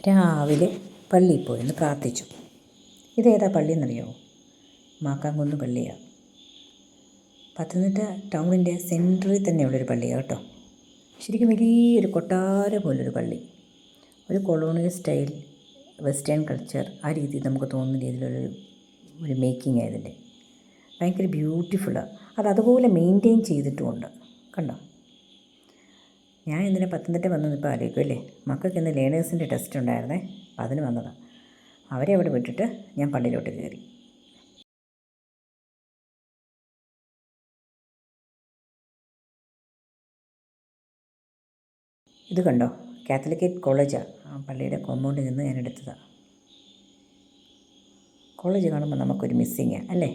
രാവിലെ പള്ളിയിൽ പോയെന്ന് പ്രാർത്ഥിച്ചു. ഇതേതാ പള്ളിയെന്നറിയാമോ? മാക്കാംകുന്ന് പള്ളിയാണ്. പത്തനംതിട്ട ടൗണിൻ്റെ സെൻറ്ററിൽ തന്നെയുള്ളൊരു പള്ളിയാണ് കേട്ടോ. ശരിക്കും വലിയൊരു കൊട്ടാര പോലൊരു പള്ളി. ഒരു കൊളോണിയൽ സ്റ്റൈൽ വെസ്റ്റേൺ കൾച്ചർ ആ രീതിയിൽ നമുക്ക് തോന്നുന്ന രീതിയിലുള്ളൊരു മേക്കിംഗ് ആയതിൻ്റെ. ഭയങ്കര ബ്യൂട്ടിഫുള്ളാണ്. അതുപോലെ മെയിൻറ്റെയിൻ ചെയ്തിട്ടുമുണ്ട്. കണ്ടോ? ഞാൻ ഇന്നലെ പത്തനംതിട്ട വന്നത് ഇപ്പോൾ ആലോചിക്കും അല്ലേ. മക്കൾക്ക് ഇന്ന് ലേണേഴ്സിൻ്റെ ടെസ്റ്റ് ഉണ്ടായിരുന്നേ. അപ്പോൾ അതിന് വന്നതാണ്. അവരെ അവിടെ വിട്ടിട്ട് ഞാൻ പള്ളിയിലോട്ട് കയറി. ഇത് കണ്ടോ? കാത്തലിക്കേറ്റ് കോളേജാണ്. ആ പള്ളിയുടെ കോമ്പൗണ്ടിൽ നിന്ന് ഞാൻ എടുത്തതാണ്. കോളേജ് കാണുമ്പോൾ നമുക്കൊരു മിസ്സിങ്ങാണ് അല്ലേ.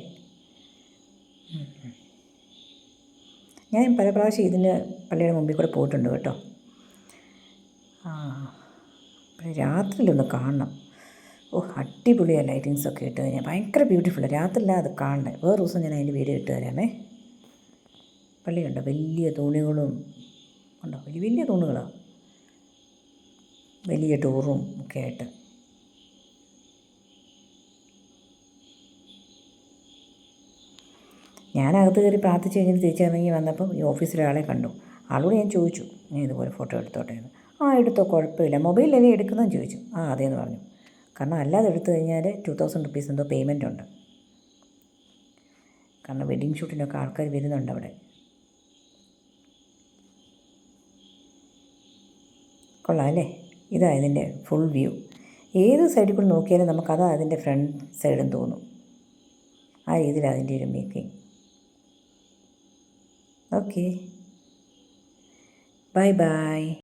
ഞാൻ പല പ്രാവശ്യം ഇതിൻ്റെ പള്ളിയുടെ മുമ്പിൽ കൂടെ പോയിട്ടുണ്ട് കേട്ടോ. രാത്രിയിലൊന്ന് കാണണം. അടിപൊളിയാണ് ലൈറ്റിങ്സൊക്കെ ഇട്ട് കഴിഞ്ഞാൽ. ഭയങ്കര ബ്യൂട്ടിഫുള്ളാണ്. രാത്രിയിലാണ് അത് കാണണേ. വേറെ ദിവസം ഞാൻ അതിൻ്റെ വീഡിയോ ഇട്ട് തരാമേ. പള്ളിയുണ്ടോ? വലിയ തൂണുകളും ഉണ്ടോ? വലിയ വലിയ തൂണുകളാണ്. വലിയ ഡോറും ഒക്കെ ആയിട്ട്. ഞാനകത്ത് കയറി പ്രാർത്ഥിച്ച് കഴിഞ്ഞിട്ട് തിരിച്ചിറങ്ങി വന്നപ്പം ഈ ഓഫീസിലൊരാളെ കണ്ടു. ആളോട് ഞാൻ ചോദിച്ചു, ഞാൻ ഇതുപോലെ ഫോട്ടോ എടുത്തോട്ടെ എന്ന്. എടുത്തോ, കുഴപ്പമില്ല. മൊബൈലിലല്ലേ എടുക്കുന്നതെന്ന് ചോദിച്ചു. അതേന്ന് പറഞ്ഞു. കാരണം അല്ലാതെ എടുത്തു കഴിഞ്ഞാൽ 2000 റുപ്പീസ് എന്തോ പേയ്മെൻ്റ് ഉണ്ട്. കാരണം വെഡ്ഡിങ് ഷൂട്ടിനൊക്കെ ആൾക്കാർ വരുന്നുണ്ട് അവിടെ. കൊള്ളാം അല്ലേ? ഇതാ ഇതിൻ്റെ ഫുൾ വ്യൂ. ഏത് സൈഡിൽ കൂടി നോക്കിയാലും നമുക്കതാ അതിൻ്റെ ഫ്രണ്ട് സൈഡും തോന്നും. ആ രീതിയിലാണ് അതിൻ്റെ ഒരു മേക്കിംഗ്. Okay, bye bye.